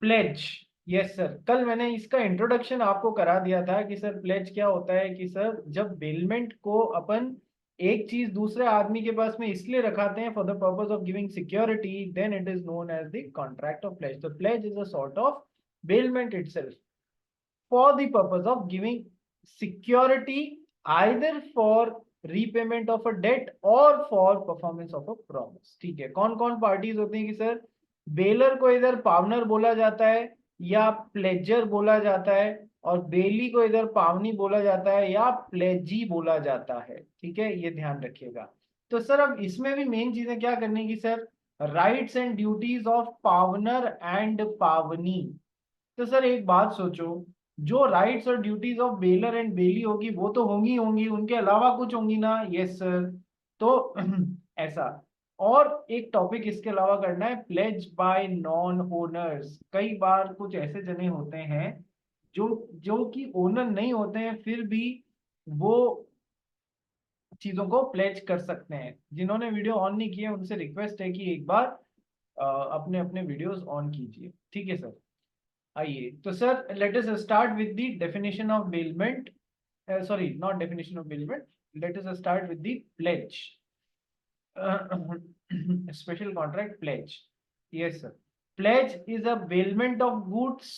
Pledge. Yes sir, कल मैंने इसका इंट्रोडक्शन आपको करा दिया था कि सर प्लेज क्या होता है, कि सर जब बेलमेंट को अपन एक चीज दूसरे आदमी के पास में इसलिए रखाते हैं for the purpose of giving security, then it is known as the contract of pledge. तो pledge is a sort of bailment itself for the purpose of giving security either for repayment of a debt or for performance of a promise। ठीक है, कौन कौन parties होती हैं कि sir baler को इधर पावनर बोला जाता है या प्लेजर बोला जाता है, और बेली को इधर पावनी बोला जाता है या प्लेजी बोला जाता है। ठीक है, ये ध्यान रखिएगा। तो सर अब इसमें भी मेन चीजें क्या करनी की sir, rights and duties of पावनर and pawnee. तो सर एक बात सोचो, जो राइट्स और duties of bailor and bailee होगी वो तो होंगी होंगी, उनके अलावा कुछ होंगी ना। Yes sir. तो ऐसा। और एक टॉपिक इसके अलावा करना है, प्लेज बाय नॉन ओनर्स। कई बार कुछ ऐसे जने होते हैं जो जो कि ओनर नहीं होते हैं, फिर भी वो चीजों को प्लेज कर सकते हैं। जिन्होंने वीडियो ऑन नहीं किया उनसे रिक्वेस्ट है कि एक बार अपने अपने वीडियोस ऑन कीजिए। ठीक है सर। आइए तो sir let us start with the definition of bailment. Sorry, not definition of bailment, let us start with the pledge. Special contract pledge. Yes sir, pledge is a bailment of goods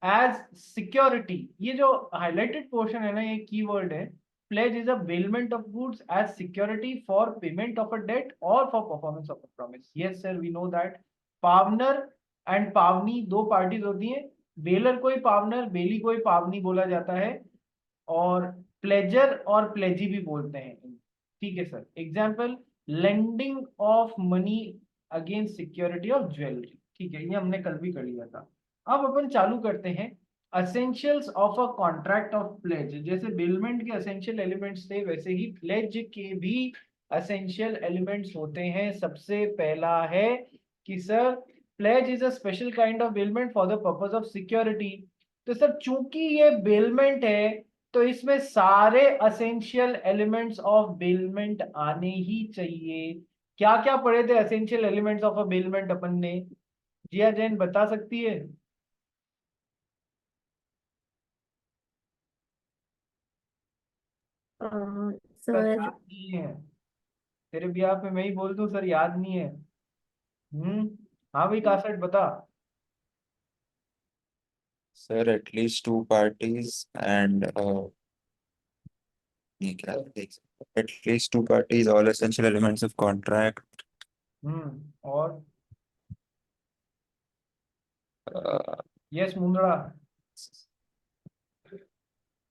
as security. ये जो highlighted portion है ना, ये keyword है। Pledge is a bailment of goods as security for payment of a debt or for performance of a promise. Yes sir, we know that पावनर and पावनी दो parties होती हैं। बेलर को ही पावनर, बेली को ही पावनी बोला जाता है, और प्लेजर और प्लेजी भी बोलते हैं। ठीक है sir. Example, lending of money against security of jewellery. ठीक है, ये हमने कल भी कर लिया था। अब अपन चालू करते हैं essentials of a contract of pledge. जैसे बिलमेंट के असेंशियल एलिमेंट्स थे, वैसे ही प्लेज के भी असेंशियल एलिमेंट्स होते हैं। सबसे पहला है कि sir pledge is a special kind of bailment for the purpose of security. तो सर चूंकि ये बेलमेंट है, तो इसमें सारे असेंशियल एलिमेंट्स ऑफ बेलमेंट आने ही चाहिए। क्या क्या पढ़े थे essential elements of a bailment अपन ने? जिया जैन बता सकती है? सर सर याद नहीं है? तेरे बिहाफ पे मैं ही बोल दूं सर, याद नहीं है? हम्म। हाँ भाई कासट बता। Sir at least to parties and ये क्या at least to parties all essential elements of contract. और यस मुंदड़ा।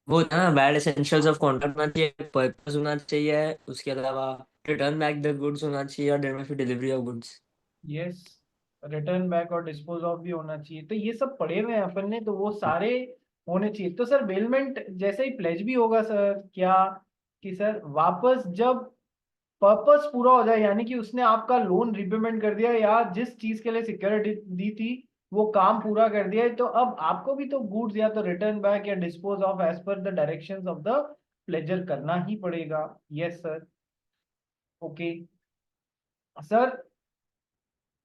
वो होता है ना, बैड एसेंशियल्स ऑफ कॉन्ट्रैक्ट होना चाहिए, पर्पस होना चाहिए, उसके अलावा रिटर्न बैक द गुड्स होना चाहिए, और there must be delivery of goods. Yes, return back और डिस्पोज ऑफ भी होना चाहिए। तो ये सब पढ़े हुए हैं अपन ने, तो वो सारे होने चाहिए। तो सर बेलमेंट जैसे ही प्लेज भी होगा सर, क्या कि सर वापस जब पर्पस पूरा हो जाए, यानी कि उसने आपका लोन रिपेमेंट कर दिया या जिस चीज के लिए सिक्योरिटी दी थी वो काम पूरा कर दिया है, तो अब आपको भी तो गुड्स या तो रिटर्न बैक या dispose of as per the directions of the pledger करना ही पड़ेगा। Yes sir. ओके सर,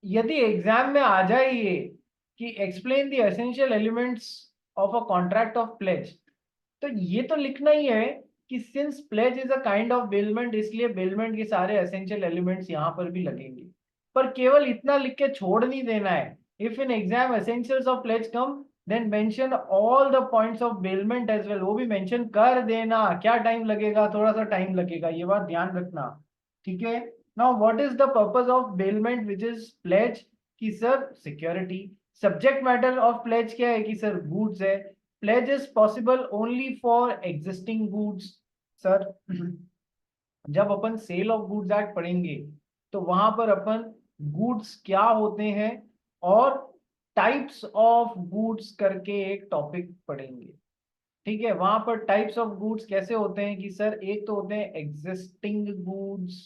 यदि एग्जाम में आ जाए ये कि explain the essential elements of a contract of pledge, तो ये तो लिखना ही है कि since pledge is a kind of bailment, इसलिए बेलमेंट के सारे एसेंशियल एलिमेंट्स यहाँ पर भी लगेंगे। पर केवल इतना लिख के छोड़ नहीं देना है। If in exam essentials of pledge come, then mention all the points of bailment as well, वो भी मेंशन कर देना। क्या टाइम लगेगा? थोड़ा सा टाइम लगेगा, ये बात ध्यान रखना। ठीक है। Now what is the purpose of bailment which is pledge? कि sir security. Subject matter of pledge क्या है? कि सर गुड्स है। pledge is possible only for existing goods। Sir जब अपन सेल ऑफ गुड्स एक्ट पढ़ेंगे तो वहां पर अपन गुड्स क्या होते हैं और टाइप्स ऑफ गुड्स करके एक टॉपिक पढ़ेंगे। ठीक है, वहां पर टाइप्स ऑफ गुड्स कैसे होते हैं कि सर एक तो होते हैं एग्जिस्टिंग गुड्स,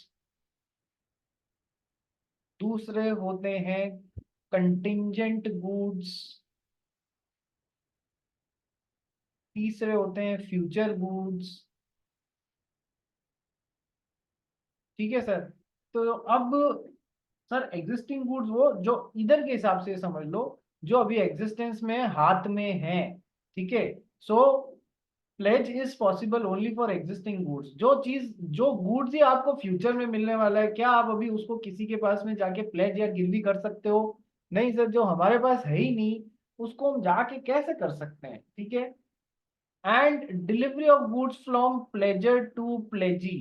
दूसरे होते हैं कंटिंजेंट गुड्स, तीसरे होते हैं फ्यूचर गुड्स। ठीक है सर। तो अब सर एग्जिस्टिंग गुड्स वो जो इधर के हिसाब से समझ लो जो अभी एग्जिस्टेंस में हाथ में है, ठीक है। So pledge is possible only for existing goods. जो गुड्स ही आपको फ्यूचर में मिलने वाला है, क्या आप अभी उसको किसी के पास में जाके प्लेज या गिरवी कर सकते हो? नहीं सर, जो हमारे पास है ही नहीं उसको हम जाके कैसे कर सकते हैं, ठीक है। And delivery of goods from pledger to pledgee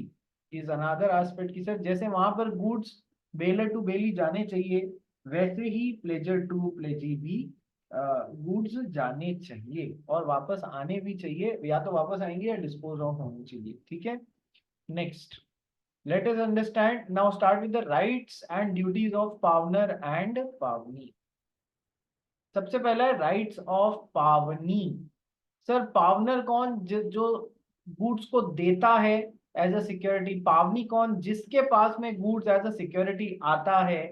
is another aspect की सर, जैसे वहां पर गुड्स बेलर टू बेली जाने चाहिए, वैसे ही प्लेजर टू प्लेजी भी गुड्स जाने चाहिए और वापस आने भी चाहिए, या तो वापस आएंगे या डिस्पोज ऑफ होने चाहिए, ठीक है। Next, let us understand now, start with the rights and duties of पावनर and pawnee. सबसे पहला है rights of pawnee. Sir pawnor कौन? जो गुड्स को देता है एज अ सिक्योरिटी। पावनी कौन? जिसके पास में गुड्स एज अ सिक्योरिटी आता है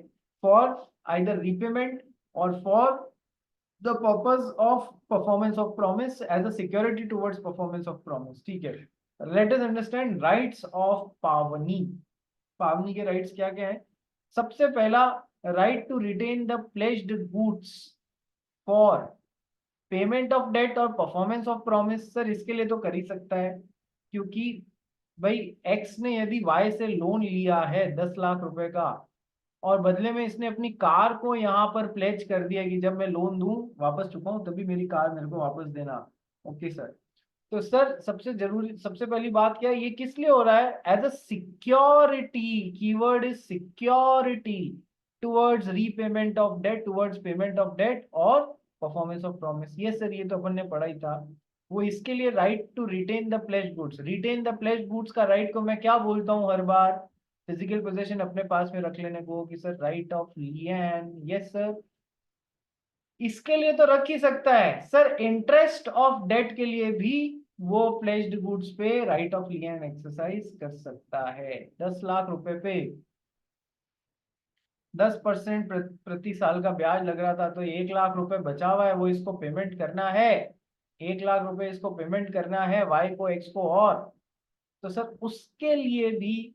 फॉर आइदर रीपेमेंट और for the purpose of performance of promise, as a security towards performance of promise, ठीक है। Let us understand rights of pawnee. Pawnee के राइट्स क्या क्या है? सबसे पहला, right to retain the pledged goods for payment of debt और performance of promise. Sir इसके लिए तो कर ही सकता है, क्योंकि भाई एक्स ने यदि वाई से लोन लिया है 10 लाख रुपए का, और बदले में इसने अपनी कार को यहाँ पर प्लेज कर दिया कि जब मैं लोन दूं वापस चुकाऊं तभी मेरी कार मेरे को वापस देना। Okay sir. तो सर सबसे जरूरी, सबसे पहली बात क्या है, ये किस लिए हो रहा है? As a security, keyword is security towards repayment of debt, towards payment of debt और परफॉर्मेंस ऑफ प्रॉमिस। ये सर ये तो अपन ने पढ़ा ही था। वो इसके लिए right to retain the pledge goods. Retain the pledge goods का राइट को मैं क्या बोलता हूँ हर बार? फिजिकल पोजेशन अपने पास में रख लेने को कि sir right of लियन। Yes sir, इसके लिए तो रख ही सकता है सर। इंटरेस्ट ऑफ डेट के लिए भी वो प्लेज्ड गुड्स पे राइट ऑफ लियन एक्सरसाइज कर सकता है। 10 लाख रुपए पे 10% प्रति साल का ब्याज लग रहा था, तो 1 लाख रुपए बचा हुआ है, वो इसको पेमेंट करना है। 1 लाख रुपए इसको पेमेंट करना है, वाई को एक्स को। और तो सर उसके लिए भी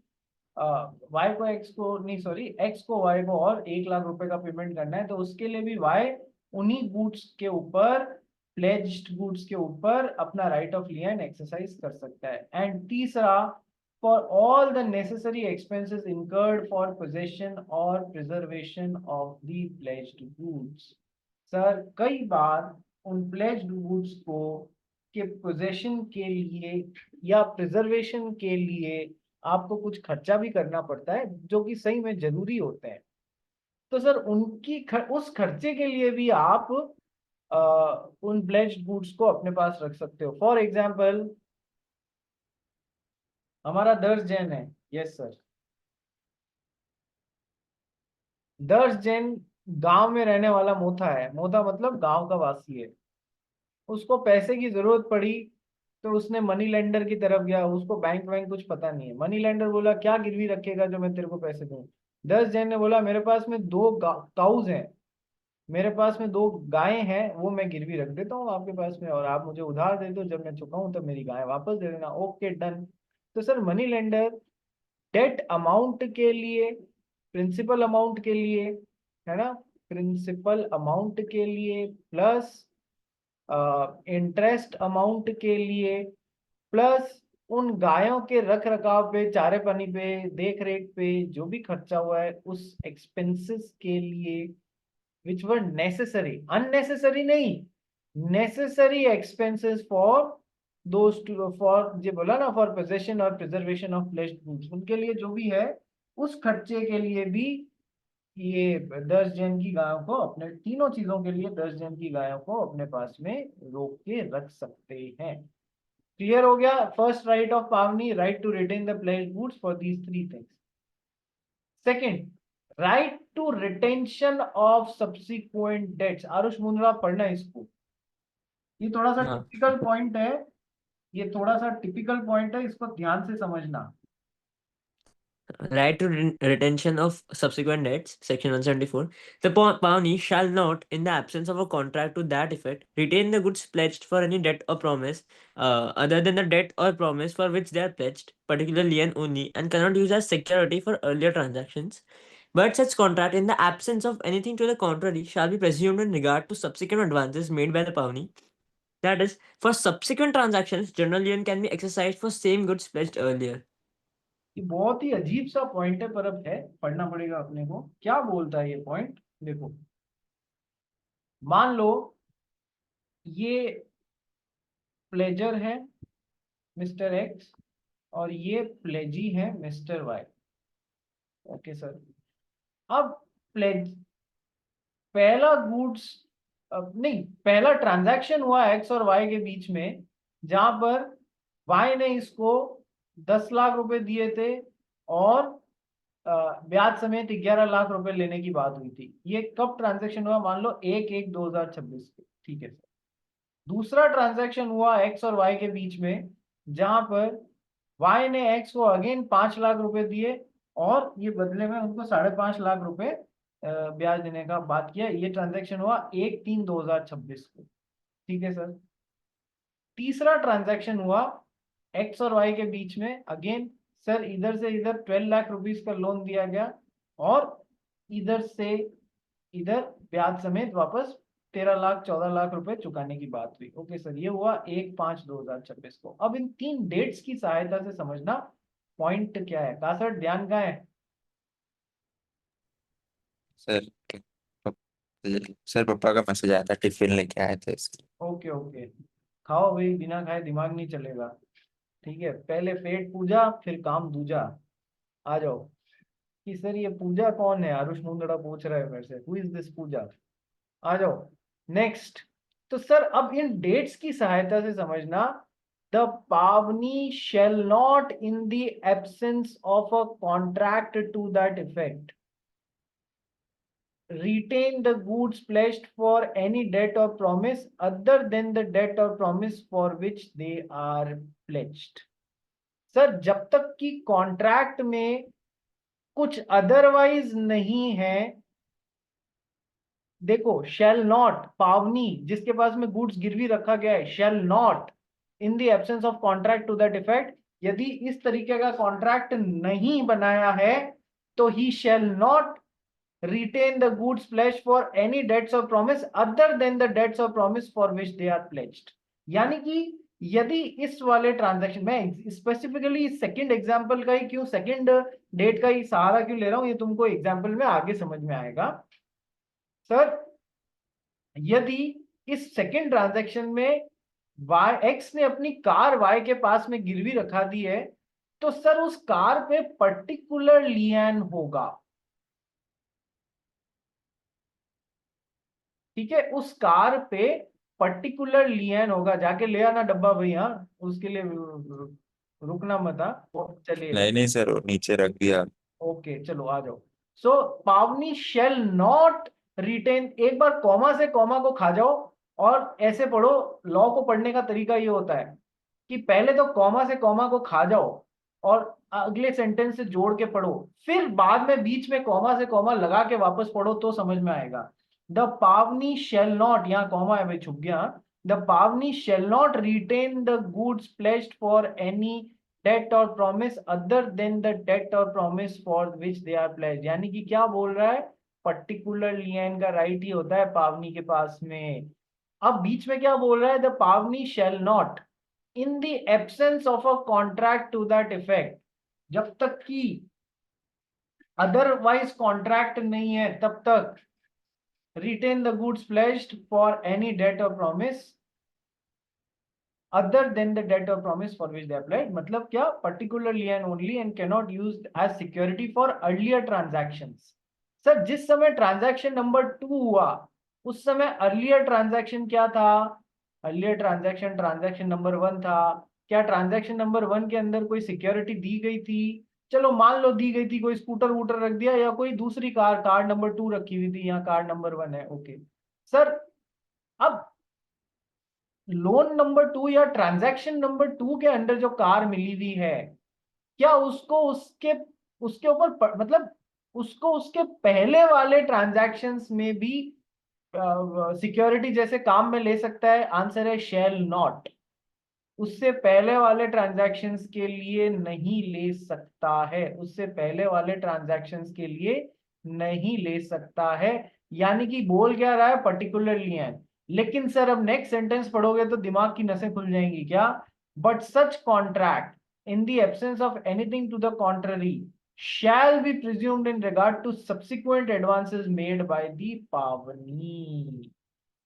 वाई को एक्स को नहीं, सॉरी एक्स को वाई को और 1 लाख रुपए का पेमेंट करना है, तो उसके लिए भी वाई उन्हीं गुड्स के ऊपर, प्लेज्ड गुड्स के ऊपर अपना राइट ऑफ लियन एक्सरसाइज कर सकता है। एंड तीसरा, for all the necessary expenses incurred for possession और preservation of the pledged goods. Sir कई बार उन प्लेज्ड गुड्स को के पोजेशन के लिए या प्रिजर्वेशन के लिए आपको कुछ खर्चा भी करना पड़ता है, जो कि सही में जरूरी होते हैं। तो सर उस खर्चे के लिए भी आप उन प्लेज्ड गुड्स को अपने पास रख सकते हो। फॉर एग्जाम्पल, हमारा दर्श जैन है। यस सर, दर्श जैन गांव में रहने वाला मोथा है। मोथा मतलब गांव का वासी है। उसको पैसे की जरूरत पड़ी तो उसने मनी लेंडर की तरफ गया। उसको बैंक वैंक कुछ पता नहीं है। मनी लेंडर बोला क्या गिरवी रखेगा जो मैं तेरे को पैसे दूं? दर्श जैन ने बोला मेरे पास में दो काउज हैं, मेरे पास में 2 गायें हैं, वो मैं गिरवी रख देता हूँ आपके पास में, और आप मुझे उधार दे दो, जब मैं चुकाऊं तब मेरी गाय वापस दे देना। Okay done. तो sir money lender debt amount के लिए, प्रिंसिपल अमाउंट के लिए, है ना, प्रिंसिपल अमाउंट के लिए प्लस इंटरेस्ट अमाउंट के लिए प्लस उन गायों के रख रखाव पे, चारे पानी पे, देख रेख पे जो भी खर्चा हुआ है उस एक्सपेंसेस के लिए विच वर नेसेसरी, अननेसेसरी नहीं, necessary expenses for those two, for जो बोला ना, फॉर पोजेशन और प्रिजर्वेशन ऑफ प्लेज्ड गुड्स, उनके लिए जो भी है उस खर्चे के लिए भी ये 10 जन की गायों को अपने, तीनों चीजों के लिए 10 जन की गायों को अपने पास में रोक के रख सकते हैं। क्लियर हो गया? First right of pawnee, right to retain the pledged goods for these 3 things. Second, right to retention of subsequent debts. Aarush Mundra पढ़ना इसको, ये थोड़ा सा हाँ टिपिकल पॉइंट है, ये थोड़ा सा टिपिकल पॉइंट है, इसको ध्यान से समझना। right to retention of subsequent debts, section 174. The pawnee shall not, in the absence of a contract to that effect, retain the goods pledged for any debt or promise other than the debt or promise for which they are pledged, particularly lien only, and cannot use as security for earlier transactions. But such contract, in the absence of anything to the contrary, shall be presumed in regard to subsequent advances made by the Pavani. That is, for subsequent transactions, general lien can be exercised for same goods pledged earlier. ये बहुत ही अजीब सा point है, पर अब है, पढ़ना पड़ेगा अपने को। क्या बोलता है ये पॉइंट? देखो, मान लो ये प्लेजर है मिस्टर एक्स और ये प्लेजी है मिस्टर वाई। ओके सर, अब प्लेज पहला गुड्स नहीं, पहला ट्रांजैक्शन हुआ एक्स और वाई के बीच में, जहां पर वाई ने इसको 10 लाख रुपए दिए थे और ब्याज समेत 11 लाख रुपए लेने की बात हुई थी। ये कब ट्रांजैक्शन हुआ? मान लो 1/1/2026 को, ठीक है सर। दूसरा ट्रांजैक्शन हुआ एक्स और वाई के बीच में, जहां पर वाई ने एक्स को अगेन 5 लाख रुपए दिए और ये बदले में उनको 5.5 लाख रुपए ब्याज देने का बात किया। ये ट्रांजैक्शन हुआ 1/3/2026 को, ठीक है सर। तीसरा ट्रांजैक्शन हुआ एक्स और वाई के बीच में, अगेन सर इधर से इधर 12 लाख रुपीस का लोन दिया गया और इधर से इधर ब्याज समेत वापस 13 लाख 14 लाख रुपए चुकाने की बात हुई। ओके सर, ये हुआ 1/5/2026 को। अब इन 3 डेट्स की सहायता से समझना पॉइंट क्या है। कहा सर, ध्यान कहाँ है? सर सर पापा का मैसेज आया था, टिफिन लेके आए थे इसलिए। ओके ओके, खाओ भाई, बिना खाए दिमाग नहीं चलेगा, ठीक है। पहले पेट पूजा फिर काम दूजा। आ जाओ कि सर ये पूजा कौन है? आरुष मुंदड़ा पूछ रहा है मेरे से, हु इज दिस पूजा? आ जाओ नेक्स्ट। तो सर अब इन डेट्स की सहायता से समझना, the pawnee shall not in the absence of a contract to that effect retain the goods pledged for any debt or promise other than the debt or promise for which they are pledged। Sir जब तक कि contract में कुछ otherwise नहीं है, देखो shall not, पावनी जिसके पास में गुड्स गिरवी रखा गया है, shall not in the absence of contract to that effect, यदि इस तरीके का कॉन्ट्रैक्ट नहीं बनाया है तो ही shall not retain the goods pledged for any debts or promise other than the debts or promise for which they are pledged। यानी कि यदि इस वाले ट्रांजैक्शन में स्पेसिफिकली सेकंड एग्जांपल का ही क्यों, सेकंड डेट का ही सहारा क्यों ले रहा हूं, ये तुमको एग्जांपल में आगे समझ में आएगा। सर यदि इस सेकंड ट्रांजैक्शन में वाई एक्स ने अपनी कार वाई के पास में गिरवी रखा दी है, तो सर उस कार पे पर्टिकुलर लियन होगा, ठीक है। उस कार पे पर्टिकुलर लियन होगा। जाके ले आना डब्बा भाई, हाँ उसके लिए रुकना मत। चलिए नहीं सर, वो नीचे रख दिया। ओके चलो आ जाओ। सो पावनी शेल नॉट रिटेन, एक बार कॉमा से कॉमा को खा जाओ और ऐसे पढ़ो। लॉ को पढ़ने का तरीका ये होता है कि पहले तो कॉमा से कॉमा को खा जाओ और अगले सेंटेंस से जोड़ के पढ़ो, फिर बाद में बीच में कॉमा से कॉमा लगा के वापस पढ़ो तो समझ में आएगा। द पावनी शेल नॉट, यहाँ कॉमा है भाई, छुप गया। The pawnee shall not retain the goods pledged for any debt or promise other than the debt or promise for which they are pledged. यानी कि क्या बोल रहा है, पर्टिकुलर लियन का राइट ही होता है पावनी के पास में। अब बीच में क्या बोल रहा है, the pawnee shall not in the absence of a contract to that effect, जब तक कि अदरवाइज कॉन्ट्रैक्ट नहीं है तब तक retain the goods pledged for any debt or promise other than the debt or promise for which they are pledged। मतलब क्या, particularly and only and cannot used as security for earlier transactions। Sir जिस समय transaction number 2 हुआ उस समय earlier transaction क्या था? Earlier transaction transaction number 1 था। क्या ट्रांजैक्शन नंबर 1 के अंदर कोई सिक्योरिटी दी गई थी? चलो मान लो दी गई थी, कोई स्कूटर वूटर रख दिया या कोई दूसरी कार, कार नंबर 2 रखी हुई थी, यहाँ कार नंबर 1 है। ओके सर, अब लोन नंबर 2 या ट्रांजैक्शन नंबर 2 के अंडर जो कार मिली हुई है, क्या उसको उसके उसके ऊपर मतलब उसको उसके पहले वाले ट्रांजैक्शंस में भी सिक्योरिटी जैसे काम में ले सकता है? आंसर है शेल नॉट। उससे पहले वाले ट्रांजैक्शंस के लिए नहीं ले सकता है, उससे पहले वाले ट्रांजैक्शंस के लिए नहीं ले सकता है। यानी कि बोल क्या रहा है, पर्टिकुलर लियन। लेकिन सर अब नेक्स्ट सेंटेंस पढ़ोगे तो दिमाग की नसें खुल जाएंगी क्या। But such contract in the absence of anything to the contrary shall be presumed in regard to subsequent advances made by the pavani,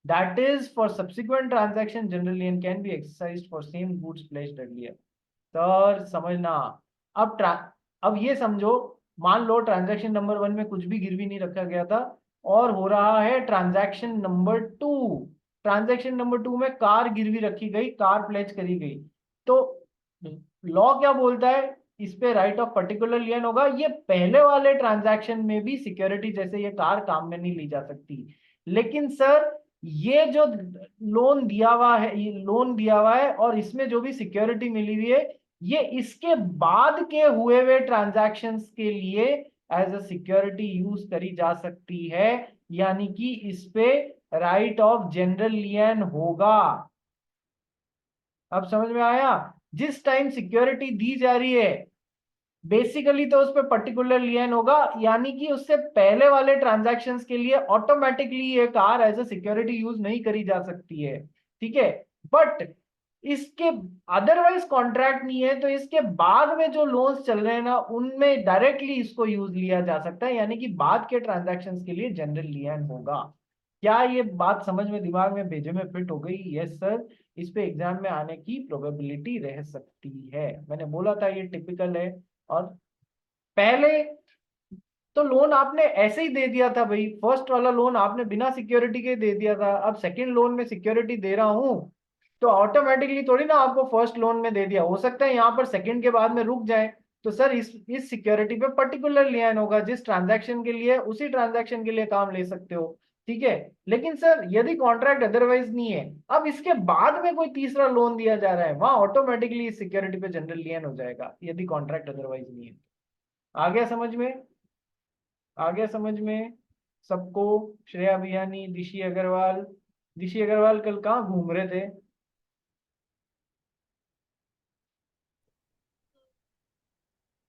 that is for subsequent transaction generally and can be exercised for same goods pledged earlier। Sir समझना। अब अब ये समझो, मान लो transaction number 1 में कुछ भी गिरवी नहीं रखा गया था और हो रहा है ट्रांजैक्शन नंबर 2। ट्रांजैक्शन नंबर 2 में कार गिरवी रखी गई, कार प्लेज करी गई। तो लॉ क्या बोलता है, इस पे राइट ऑफ पर्टिकुलर लियन होगा। ये पहले वाले ट्रांजैक्शन में भी सिक्योरिटी जैसे ये कार काम में नहीं ली जा सकती। लेकिन सर ये जो लोन दिया हुआ है, ये लोन दिया हुआ है और इसमें जो भी सिक्योरिटी मिली हुई है, ये इसके बाद के हुए हुए ट्रांजैक्शंस के लिए एज अ सिक्योरिटी यूज करी जा सकती है। यानी कि इस पे राइट ऑफ जनरल लियन होगा। अब समझ में आया। जिस टाइम सिक्योरिटी दी जा रही है बेसिकली तो उस पर पर्टिकुलर लियन होगा, यानी कि उससे पहले वाले ट्रांजैक्शंस के लिए ऑटोमेटिकली ये car as a security use नहीं करी जा सकती है। ठीक है। बट इसके अदरवाइज कॉन्ट्रैक्ट नहीं है तो इसके बाद में जो लोन्स चल रहे हैं ना उनमें डायरेक्टली इसको यूज लिया जा सकता है, यानी कि बाद के ट्रांजैक्शंस के लिए जनरल लियन होगा। क्या ये बात समझ में, दिमाग में, भेजे में फिट हो गई। यस सर, इस पे एग्जाम में आने की प्रोबेबिलिटी रह सकती है। मैंने बोला था ये टिपिकल है। और पहले तो लोन आपने ऐसे ही दे दिया था भाई, फर्स्ट वाला लोन आपने बिना सिक्योरिटी के दे दिया था। अब सेकंड लोन में सिक्योरिटी दे रहा हूं तो ऑटोमेटिकली थोड़ी ना आपको फर्स्ट लोन में दे दिया, हो सकता है यहाँ पर सेकंड के बाद में रुक जाए। तो सर इस सिक्योरिटी पे पर्टिकुलर लियन होगा, जिस ट्रांजैक्शन के लिए उसी ट्रांजैक्शन के लिए काम ले सकते हो। ठीक है। लेकिन सर यदि कॉन्ट्रैक्ट अदरवाइज नहीं है, अब इसके बाद में कोई तीसरा लोन दिया जा रहा है, वहां ऑटोमेटिकली इस सिक्योरिटी पे जनरल लियन हो जाएगा यदि कॉन्ट्रैक्ट अदरवाइज नहीं है। आ गया समझ में, आ गया समझ में सबको। श्रेया बियानी, दिशी अग्रवाल। दिशी अग्रवाल कल कहाँ घूम रहे थे।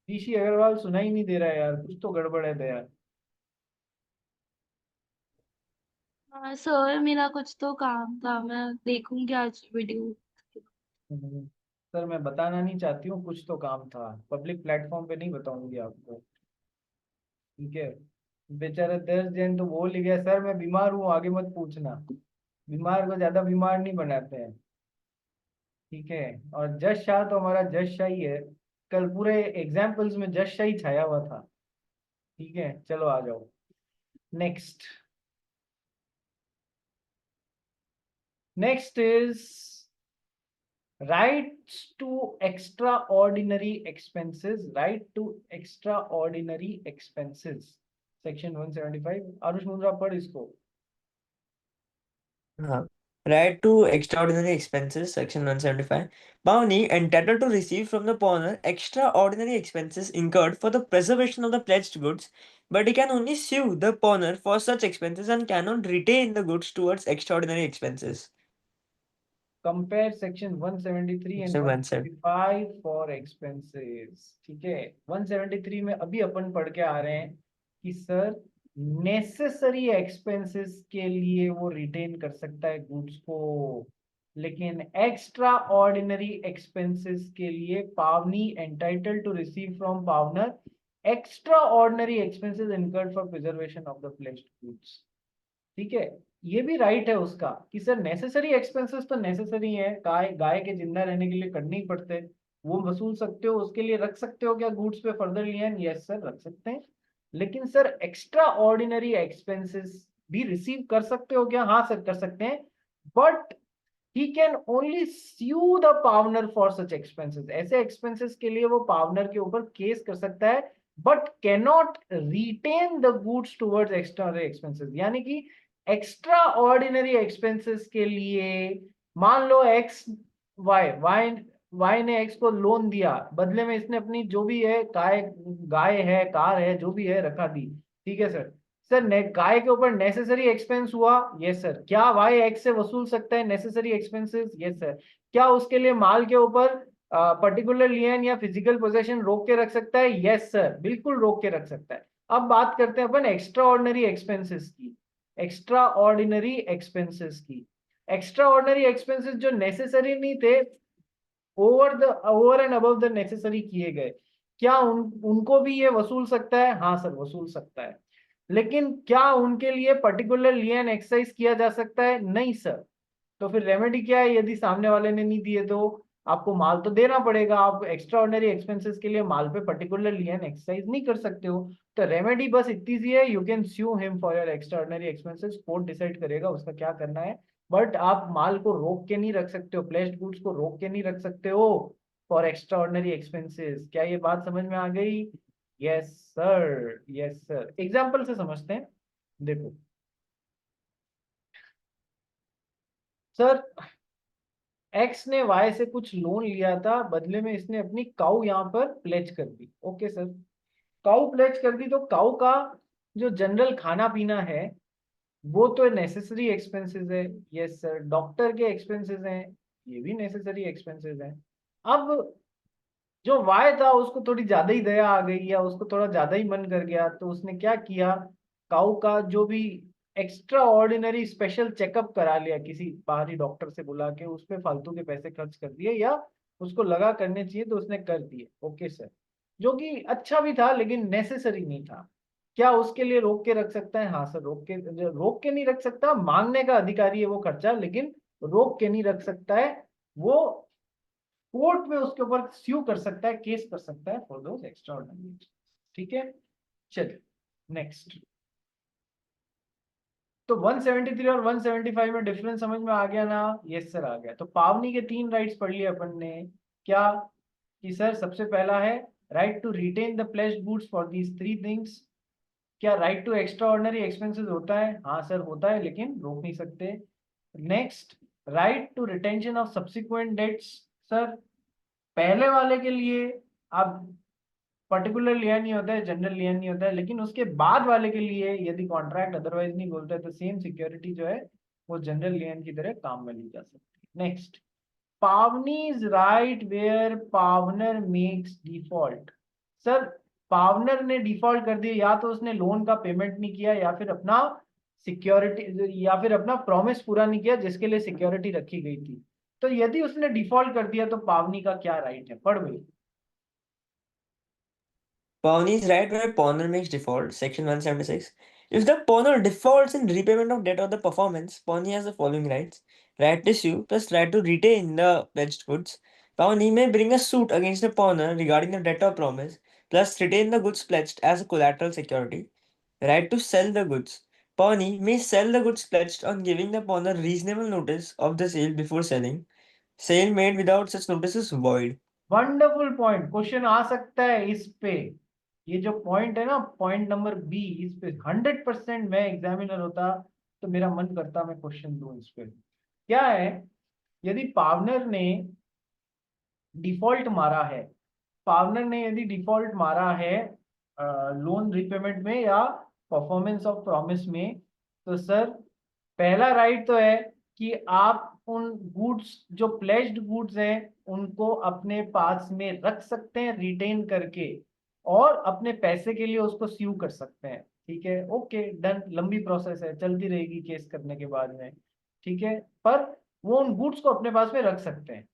दिशी अग्रवाल सुना ही नहीं दे रहा है यार, कुछ तो गड़बड़ है दयाल। हाँ सर, मेरा कुछ तो काम था, मैं देखूंगी आज वीडियो। सर मैं बताना नहीं चाहती हूँ, कुछ तो काम था, पब्लिक प्लेटफॉर्म पे नहीं बताऊंगी आपको। ठीक है। बेचारा 10 जन तो बोल ही गया सर मैं बीमार हूँ, आगे मत पूछना। बीमार को ज्यादा बीमार नहीं बनाते हैं। ठीक है। और जश शाह तो हमारा जश शाह ही है, कल पूरे एग्जाम्पल्स में जश शाह ही छाया हुआ था। ठीक है, चलो आ जाओ next. Next is rights to extraordinary expenses. Right to extraordinary expenses, section 175। Aarush Mundra पढ़ इसको। Right to extraordinary expenses, section 175. Bounty entitled to receive from the pawnee extraordinary expenses incurred for the preservation of the pledged goods, but he can only sue the pawnee for such expenses and cannot retain the goods towards extraordinary expenses. Compare section 173 and Section 175. 175 for expenses. ठीक है। 173 में अभी अपन पढ़ के आ रहे हैं कि sir necessary expenses के लिए वो रिटेन कर सकता है गुड्स को, लेकिन एक्स्ट्रा ऑर्डिनरी एक्सपेंसेस के लिए pawnee entitled to receive from pawnor extraordinary expenses incurred for preservation of the pledged goods. ठीक है। ये भी राइट है उसका कि सर नेसेसरी एक्सपेंसेस तो नेसेसरी है, गाय गाय के जिंदा रहने के लिए करने ही पड़ते हैं, वो वसूल सकते हो, उसके लिए रख सकते हो क्या गुड्स पे फर्दर लियन। यस सर रख सकते हैं। लेकिन सर एक्स्ट्रा ऑर्डिनरी एक्सपेंसेस भी रिसीव कर सकते हो क्या। हाँ सर कर सकते हैं, but he can only sue the पावनर for such expenses। ऐसे एक्सपेंसेस के लिए वो पावनर के ऊपर केस कर सकता है, but cannot retain the goods towards extraordinary expenses। यानी कि एक्स्ट्रा ऑर्डिनरी एक्सपेंसेस के लिए मान लो एक्स वाई ने एक्स को लोन दिया, बदले में इसने अपनी जो भी है गाय है, कार है, जो भी है रखा दी। ठीक है सर। सर गाय के ऊपर नेसेसरी एक्सपेंस हुआ। Yes sir. क्या वाई एक्स से वसूल सकता है नेसेसरी एक्सपेंसेस। Yes sir. क्या उसके लिए माल के ऊपर पर्टिकुलर लियन या फिजिकल पोजेशन रोक के रख सकता है। यस सर, बिल्कुल रोक के रख सकता है। अब बात करते हैं अपन एक्स्ट्रा ऑर्डिनरी एक्सपेंसेस की। एक्स्ट्रा ऑर्डिनरी एक्सपेंसेस की, एक्स्ट्रा ऑर्डिनरी एक्सपेंसेस जो नेसेसरी नहीं थे, over and above the necessary किए गए, क्या उनको भी ये वसूल सकता है? हाँ सर, वसूल सकता है। लेकिन क्या उनके लिए पर्टिकुलर लियन एक्सरसाइज किया जा सकता है? नहीं सर। तो फिर रेमेडी क्या है? यदि सामने वाले ने नहीं दिए तो आपको माल तो देना पड़ेगा। आप एक्स्ट्रा ऑर्डिनरी एक्सपेंसेस के लिए माल पे पर्टिकुलर लियन एक्सरसाइज नहीं कर सकते हो। तो रेमेडी बस इतनी सी है, you can sue him for your extraordinary expenses. Court decide करेगा उसका क्या करना है, बट आप माल को रोक के नहीं रख सकते हो, प्लेस्ड गुड्स को रोक के नहीं रख सकते हो फॉर एक्स्ट्रा ऑर्डिनरी एक्सपेंसेस। क्या ये बात समझ में आ गई? Yes sir, yes sir. Example से समझते हैं। देखो सर, एक्स ने वाई से कुछ लोन लिया था, बदले में इसने अपनी काऊ यहाँ पर प्लेज कर दी। ओके सर, काऊ प्लेज कर दी तो काऊ का जो जनरल खाना पीना है वो तो नेसेसरी एक्सपेंसेस है। Yes sir. डॉक्टर के एक्सपेंसेस हैं, ये भी नेसेसरी एक्सपेंसेस हैं। अब जो वाई था उसको थोड़ी ज्यादा ही दया आ गई या उसको थोड़ा ज्यादा ही मन कर गया, तो उसने क्या किया, काऊ का जो भी एक्स्ट्रा ऑर्डिनरी स्पेशल चेकअप करा लिया किसी बाहरी डॉक्टर से बुला के, उस पे फालतू के पैसे खर्च कर दिए, या उसको लगा करने चाहिए तो उसने कर दिए। ओके सर, जो कि अच्छा भी था लेकिन नेसेसरी नहीं था। क्या उसके लिए रोक के रख सकता है? हाँ सर, रोक के नहीं रख सकता, मांगने का अधिकारी है वो खर्चा, लेकिन रोक के नहीं रख सकता है वो। कोर्ट में उसके ऊपर स्यू कर सकता है, केस कर सकता है फॉर दोस एक्स्ट्रा ऑर्डिनरी। ठीक है, चलिए नेक्स्ट। तो 173 और 175 में डिफरेंस समझ में आ गया ना? यस सर, आ गया। तो पावनी के 3 राइट्स पढ़ लिए अपन ने। क्या कि सर सबसे पहला है right to retain the pledged goods for these 3 things. क्या right to extraordinary expenses होता है? हाँ सर होता है, लेकिन रोक नहीं सकते। Next, right to retention of subsequent debts. Sir पहले वाले के लिए आप पर्टिकुलर लिया नहीं होता है, जनरल लिया नहीं होता है, लेकिन उसके बाद वाले के लिए यदि कॉन्ट्रैक्ट अदरवाइज नहीं बोलता है तो सेम सिक्योरिटी जो है वो जनरल लियन की तरह काम में ली जा सकती है। Next, pawnee's right where pawnor makes default. Sir pawnor ने डिफॉल्ट कर दिया, या तो उसने लोन का पेमेंट नहीं किया, या फिर अपना सिक्योरिटी या फिर अपना प्रॉमिस पूरा नहीं किया जिसके लिए सिक्योरिटी रखी गई थी। तो यदि उसने डिफॉल्ट कर दिया तो पावनी का क्या राइट है? पढ़ भाई। Pawn is right where pawner makes default, section 176. If the pawner defaults in repayment of debt or the performance, pawnee has the following rights: right to sue plus right to retain the pledged goods. Pawnee may bring a suit against the pawner regarding the debt or promise, plus retain the goods pledged as a collateral security. Right to sell the goods. Pawnee may sell the goods pledged on giving the pawner reasonable notice of the sale before selling. Sale made without such notice is void. Wonderful point, question आ सकता है इस पे। ये जो point है ना, point number B, इस पे 100% मैं एग्जामिनर होता तो मेरा मन करता मैं क्वेश्चन दूं इस पे। क्या है, यदि पावनर ने डिफॉल्ट मारा है, पावनर ने यदि डिफॉल्ट मारा है लोन रिपेमेंट में या परफॉर्मेंस ऑफ प्रॉमिस में, तो सर पहला राइट तो है कि आप उन गुड्स जो प्लेज्ड गुड्स हैं उनको अपने पास में रख सकते हैं रिटेन करके, और अपने पैसे के लिए उसको स्यू कर सकते हैं। ठीक है, ओके डन। लंबी प्रोसेस है, चलती रहेगी केस करने के बाद में। ठीक है, पर वो उन गुड्स को अपने पास में रख सकते हैं।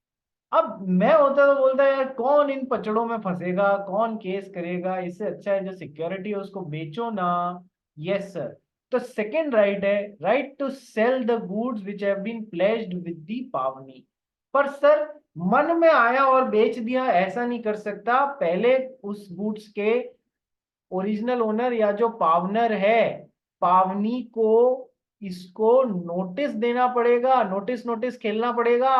अब मैं होता तो बोलता यार कौन इन पचड़ों में फंसेगा, कौन केस करेगा, इससे अच्छा है जो सिक्योरिटी है उसको बेचो ना। Yes sir. तो सेकंड राइट है right to sell the goods which have been pledged with the pawnee. पर सर मन में आया और बेच दिया ऐसा नहीं कर सकता, पहले उस गुड्स के ओरिजिनल ओनर या जो पावनर है पावनी को इसको नोटिस देना पड़ेगा, नोटिस नोटिस खेलना पड़ेगा,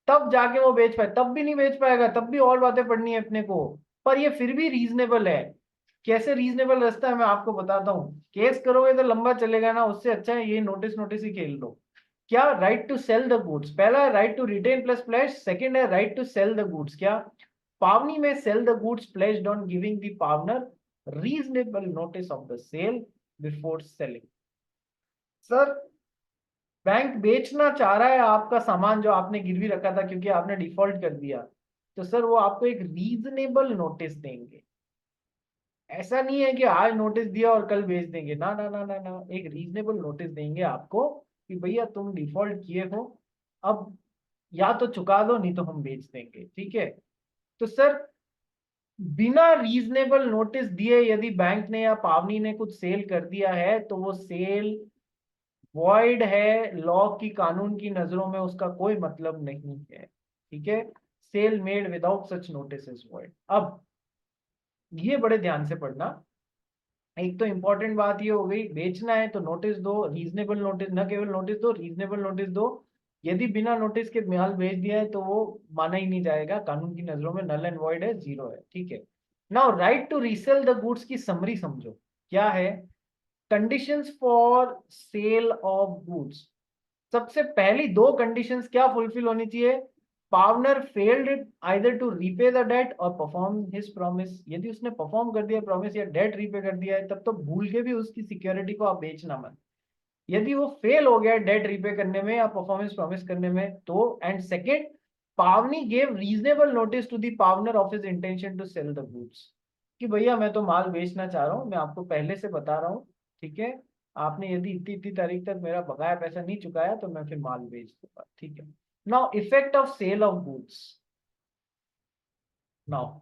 तब जाके वो बेच पाए। तब भी नहीं बेच पाएगा, तब भी और बातें पढ़नी है अपने को। पर ये फिर भी रीजनेबल है। कैसे रीजनेबल रास्ता है मैं आपको बताता हूँ। केस करोगे तो लंबा चलेगा ना, उससे अच्छा है ये नोटिस नोटिस ही खेल लो। क्या right to sell the goods, पहला है right to retain plus pledge, second है right to sell the goods. क्या पावनी में sell the goods pledged on giving the pawner reasonable notice of the sale before selling. Sir bank बेचना चाह रहा है आपका सामान जो आपने गिरवी रखा था क्योंकि आपने डिफॉल्ट कर दिया, तो सर वो आपको एक रीजनेबल नोटिस देंगे। ऐसा नहीं है कि आज नोटिस दिया और कल भेज देंगे, ना ना ना ना ना, एक रीजनेबल नोटिस देंगे आपको कि भैया तुम डिफॉल्ट किए हो, अब या तो चुका दो नहीं तो हम भेज देंगे, ठीक है। तो सर बिना रीजनेबल नोटिस दिए यदि बैंक ने या पावनी ने कुछ सेल कर दिया है तो वो सेल वॉइड है, लॉ की कानून की नजरों में उसका कोई मतलब नहीं है, ठीक है। Sale made without such notice is void. अब ये बड़े ध्यान से पढ़ना, एक तो इंपॉर्टेंट बात ये हो गई, बेचना है तो नोटिस दो, रीजनेबल नोटिस, न केवल नोटिस दो, रीजनेबल नोटिस दो। यदि बिना नोटिस के माल भेज दिया है तो वो माना ही नहीं जाएगा, कानून की नजरों में नल एंड वॉइड है, जीरो है, ठीक है। Now right to resell the goods की समरी समझो क्या है। Conditions for sale of goods, सबसे पहली दो कंडीशंस क्या फुलफिल होनी चाहिए। Partner failed either to repay the debt और परफॉर्म हिज प्रॉमिस, यदि उसने परफॉर्म कर दिया प्रॉमिस या डेट रीपे कर दिया है तब तो भूल के भी उसकी सिक्योरिटी को आप बेचना मत। यदि वो फेल हो गया डेट रीपे करने में या परफॉर्मेंस प्रॉमिस करने में तो, and second, pawnee gave reasonable notice to the partner of his intention to sell the goods, कि भैया मैं तो माल बेचना चाह रहा हूँ, मैं आपको पहले से बता रहा हूँ, ठीक है। आपने यदि इतनी इतनी तारीख तक मेरा बकाया पैसा नहीं चुकाया तो मैं फिर माल बेच दूंगा, ठीक है। Now effect of sale of goods. Now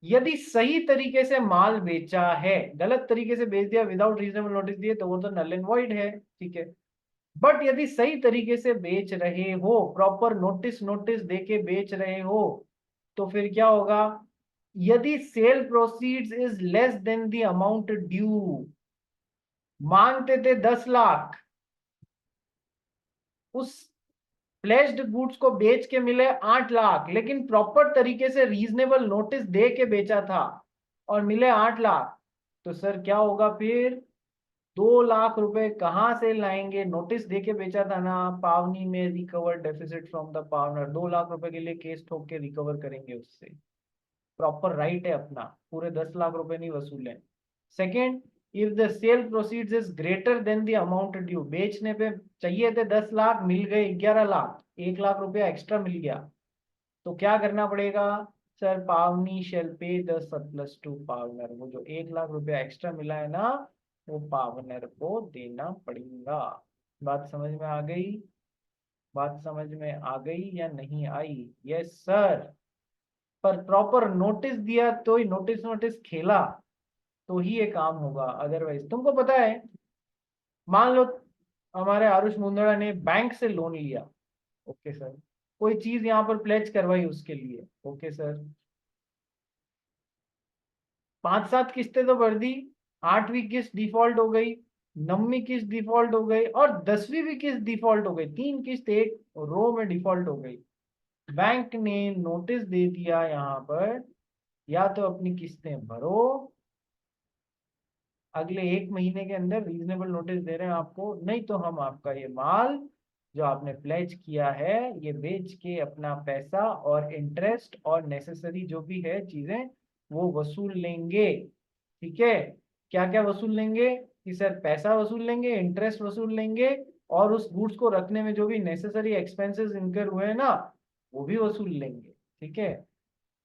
यदि सही तरीके से माल बेचा है, गलत तरीके से बेच दिया विदाउट रीजनेबल नोटिस दिए तो वो तो नल एंड वॉइड है, ठीक है। बट यदि सही तरीके से बेच रहे हो, प्रॉपर नोटिस नोटिस देके बेच रहे हो, तो फिर क्या होगा। यदि sale proceeds is less than the amount due, मांगते थे 10 लाख, उस प्लेस्ड गुड्स को बेच के मिले 8 लाख, लेकिन प्रॉपर तरीके से रीजनेबल नोटिस दे के बेचा था और मिले 8 लाख, तो सर क्या होगा फिर। 2 लाख रुपए कहाँ से लाएंगे, नोटिस देके बेचा था ना, पावनी में recover deficit from the partner, 2 lakh रुपए के लिए केस ठोक के रिकवर करेंगे उससे, प्रॉपर राइट है अपना, पूरे 10 लाख रुपए नहीं वसूले। Second, if the sale proceeds is greater than the amount due, बेचने पे चाहिए थे 10 लाख, मिल गए 11 लाख, 1 लाख रुपया एक्स्ट्रा मिल गया, तो क्या करना पड़ेगा। सर पावनी शेल पे द सरप्लस टू पार्टनर, वो जो 1 लाख रुपया एक्स्ट्रा मिला है ना वो पार्टनर को देना पड़ेगा। बात समझ में आ गई, बात समझ में आ गई या नहीं आई। यस सर, पर प्रॉपर नोटिस दिया तो ही, नोटिस नोटिस खेला तो ही ये काम होगा, अदरवाइज तुमको पता है, मान लो हमारे आरुष मुंदड़ा ने बैंक से लोन लिया, ओके सर, कोई चीज यहाँ पर प्लेज करवाई उसके लिए, ओके सर, 5-7 किस्तें तो भर दी, 8वीं किस्त डिफॉल्ट हो गई, 9वीं किस्त डिफॉल्ट हो गई और 10वीं भी किस्त डिफॉल्ट हो गई, 3 किस्त एक रो में डिफॉल्ट हो गई। बैंक ने नोटिस दे दिया यहाँ पर, या तो अपनी किस्तें भरो, अगले 1 महीने के अंदर रीजनेबल नोटिस दे रहे हैं आपको, नहीं तो हम आपका ये माल जो आपने प्लेज किया है ये बेच के अपना पैसा और इंटरेस्ट और नेसेसरी जो भी है चीजें वो वसूल लेंगे, ठीक है। क्या क्या वसूल लेंगे कि सर पैसा वसूल लेंगे, इंटरेस्ट वसूल लेंगे और उस गुड्स को रखने में जो भी नेसेसरी एक्सपेंसेस इनकर हुए हैं ना वो भी वसूल लेंगे, ठीक है।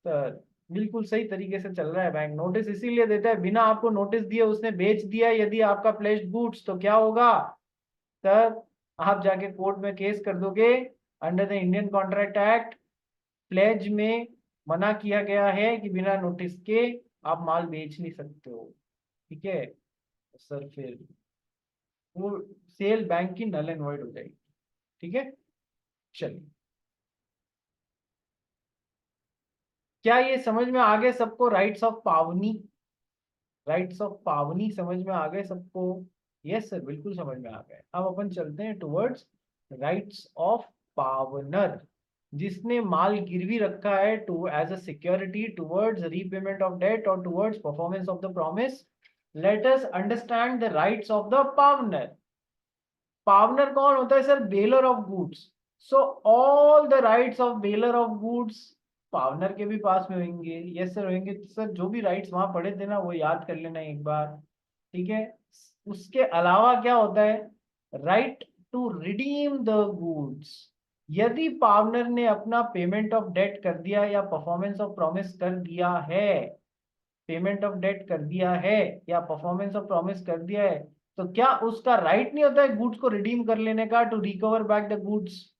तो बिल्कुल सही तरीके से चल रहा है बैंक, नोटिस इसीलिए देता है, बिना आपको नोटिस दिए उसने बेच दिया यदि आपका प्लेस्ड गुड्स तो क्या होगा सर, आप जाके कोर्ट में केस कर दोगे under the Indian Contract Act. Pledge में मना किया गया है कि बिना नोटिस के आप माल बेच नहीं सकते हो, ठीक है। तो सर फिर वो सेल बैंक की नल एंड वॉइड हो जाएगी, ठीक है। चलिए, क्या ये समझ में आ गए सबको, राइट्स ऑफ पावनी, राइट्स ऑफ पावनी समझ में आ गए सबको। यस सर, बिल्कुल समझ में आ गए। अब अपन चलते हैं टुवर्ड्स राइट्स ऑफ पावनर, जिसने माल गिरवी रखा है to as a security towards repayment of debt और towards performance of the promise. Let us understand the rights of the pawner. Pawner कौन होता है sir, bailor of goods. So all the rights of bailor of goods pawner के भी पास में होंगे। Yes sir होंगे। Sir जो भी राइट्स वहां पढ़े थे ना वो याद कर लेना एक बार, ठीक है। उसके अलावा क्या होता है, right to redeem the goods. यदि पावनर ने अपना पेमेंट ऑफ डेट कर दिया या परफॉर्मेंस ऑफ प्रॉमिस कर दिया है पेमेंट ऑफ डेट कर दिया है या परफॉर्मेंस ऑफ प्रॉमिस कर दिया है, तो क्या उसका राइट नहीं होता है गुड्स को रिडीम कर लेने का, to recover back the goods?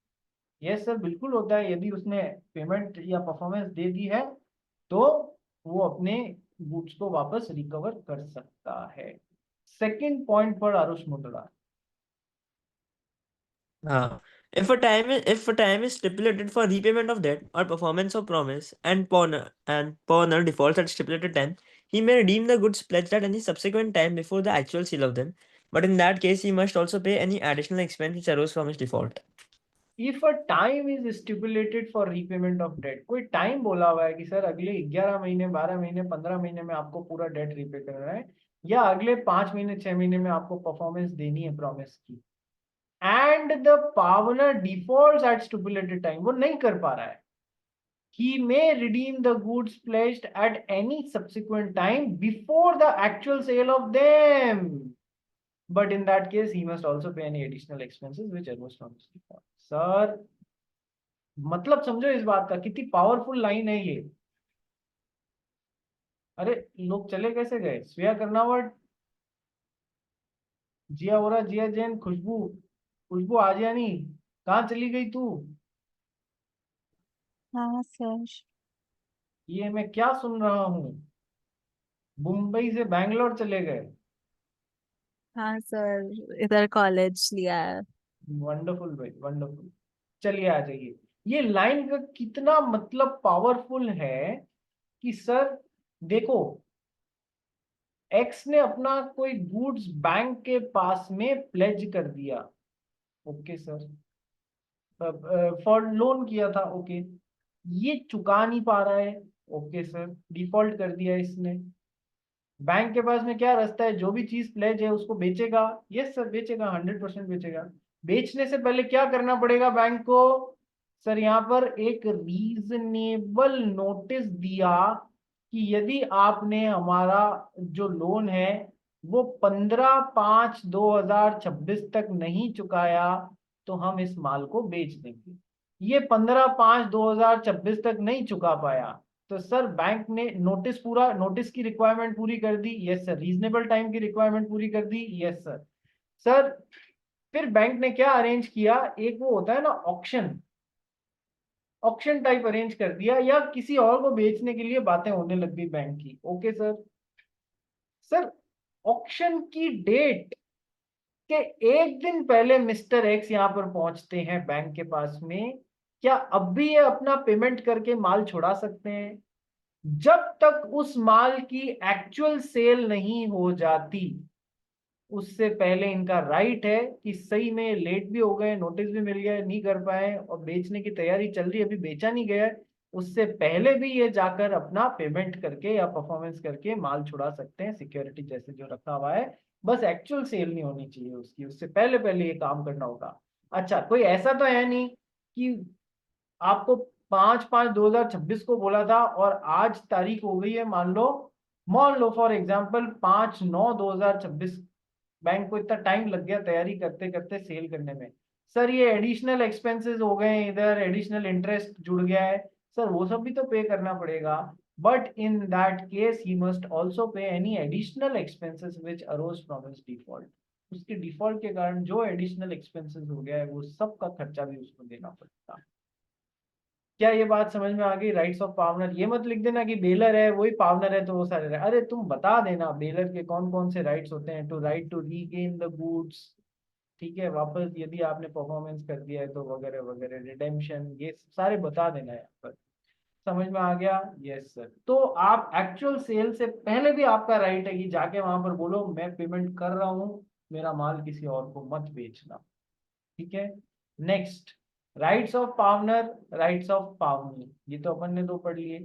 Yes sir, बिल्कुल होता है। यदि उसने पेमेंट या परफॉर्मेंस दे दी है तो वो अपने गुड्स को वापस रिकवर कर सकता है। सेकंड पॉइंट पर Aarush मोटड़ा। If a time is stipulated for repayment of debt or performance of promise, and pawner defaults at stipulated time, he may redeem the goods pledged at any subsequent time before the actual sale of them. But in that case, he must also pay any additional expense which arose from his default. If a time is stipulated for repayment of debt, कोई time बोला हुआ है कि sir अगले 11 महीने, 12 महीने, 15 महीने में आपको पूरा डेट रीपे करना है, या अगले 5 महीने, 6 महीने में आपको परफॉर्मेंस देनी है प्रॉमिस की, and the pawner defaults at stipulated time, वो नहीं कर पा रहा है, he may redeem the goods pledged at any subsequent time before the actual sale of them, but in that case he must also pay any additional expenses which arose from his default. Sir मतलब समझो इस बात का, कितनी powerful line है ये। अरे लोग चले कैसे गए? श्रेया कर्नावट, जिया वोरा, जिया जैन, खुशबू, खुशबू आजियानी, कहाँ चली गई तू? हाँ सर। ये मैं क्या सुन रहा हूँ? मुंबई से बैंगलोर चले गए। हाँ सर, इधर कॉलेज लिया है। वंडरफुल भाई, वंडरफुल। चलिए आ जाइए। ये लाइन का कितना मतलब पावरफुल है कि सर देखो, एक्स ने अपना कोई गुड्स बैंक के पास में प्लेज कर दिया, ओके सर, फॉर लोन किया था, ओके, ये चुका नहीं पा रहा है, ओके सर, डिफॉल्ट कर दिया इसने। बैंक के पास में क्या रास्ता है? जो भी चीज प्लेज है उसको बेचेगा। यस सर, बेचेगा, 100% बेचेगा। बेचने से पहले क्या करना पड़ेगा बैंक को? सर यहाँ पर एक रीजनेबल नोटिस दिया कि यदि आपने हमारा जो लोन है वो 15/5/2026 तक नहीं चुकाया तो हम इस माल को बेच देंगे। ये 15/5/2026 तक नहीं चुका पाया तो सर बैंक ने नोटिस की रिक्वायरमेंट पूरी कर दी, यस सर। रीजनेबल टाइम की रिक्वायरमेंट पूरी कर दी, यस सर। सर फिर बैंक ने क्या अरेंज किया, एक वो होता है ना ऑक्शन, ऑक्शन टाइप अरेंज कर दिया, या किसी और को बेचने के लिए बातें होने लग गई बैंक की, ओके सर। सर ऑक्शन की डेट के एक दिन पहले मिस्टर एक्स यहाँ पर पहुंचते हैं बैंक के पास में, क्या अब भी ये अपना पेमेंट करके माल छुड़ा सकते हैं? जब तक उस माल की एक्चुअल सेल नहीं हो जाती उससे पहले इनका राइट है कि सही में लेट भी हो गए, नोटिस भी मिल गया, नहीं कर पाए और बेचने की तैयारी चल रही है, अभी बेचा नहीं गया, उससे पहले भी ये जाकर अपना पेमेंट करके या परफॉर्मेंस करके माल छुड़ा सकते हैं, सिक्योरिटी जैसे जो रखा हुआ है। बस एक्चुअल सेल नहीं होनी चाहिए उसकी, उससे पहले पहले ये काम करना होगा। अच्छा, कोई ऐसा तो है नहीं कि आपको 5/5/2026 को बोला था और आज तारीख हो गई है, मान लो फॉर एग्जांपल 5/9/2026, बैंक को इतना टाइम लग गया तैयारी करते करते सेल करने में। सर ये एडिशनल एक्सपेंसेस हो गए, इधर एडिशनल इंटरेस्ट जुड़ गया है, सर वो सब भी तो पे करना पड़ेगा। But in that case he must also पे any additional expenses which arrows from his default. उसके डिफॉल्ट के कारण जो एडिशनल एक्सपेंसेस हो गया है वो सब का खर्चा भी उसको देना पड़ता है। क्या ये बात समझ में आ गई? राइट्स ऑफ पार्टनर, ये मत लिख देना कि बेलर है वही पार्टनर है तो वो सारे अरे तुम बता देना बेलर के कौन कौन से राइट्स होते हैं। Two right to regain the goods, ठीक है, वापस यदि आपने परफॉर्मेंस कर दिया है तो वगैरह वगैरह, रिडेम्पशन, ये सारे बता देना यहाँ पर। समझ में आ गया? Yes sir. तो आप एक्चुअल सेल से पहले भी आपका राइट है कि जाके वहां पर बोलो मैं पेमेंट कर रहा हूँ, मेरा माल किसी और को मत बेचना, ठीक है। Next, rights of pawner, rights of pawnee, ये तो अपन ने दो पढ़ लिए।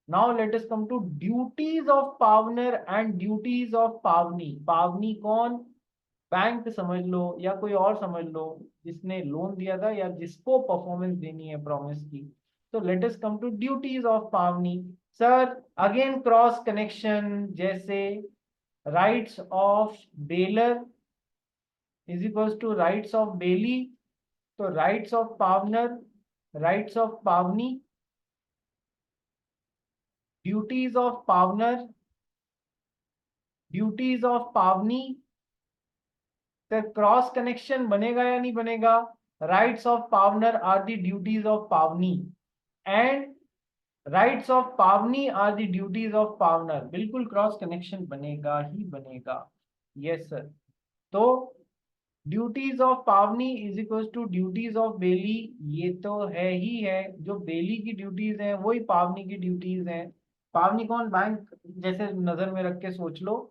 Now let us come to duties of पावनर and duties of pawnee. Pawnee कौन? बैंक समझ लो या कोई और समझ लो जिसने लोन दिया था या जिसको परफॉर्मेंस देनी है प्रॉमिस की। तो let us come to duties of pawnee. Sir again cross connection, जैसे rights of bailor is equals to rights of bailee, तो rights of pawner, rights of pawnee, duties of pawner, duties of pawnee, cross connection बनेगा या नहीं बनेगा? Rights of pawner are the duties of pawnee and rights of pawnee are the duties of pawner. बिल्कुल cross connection बनेगा ही बनेगा। Yes sir. तो duties of pawnee is equal to duties of bailee, ये तो है ही है। जो बेली की ड्यूटीज हैं वही पावनी की ड्यूटीज हैं। पावनी कौन? बैंक जैसे नजर में रख के सोच लो,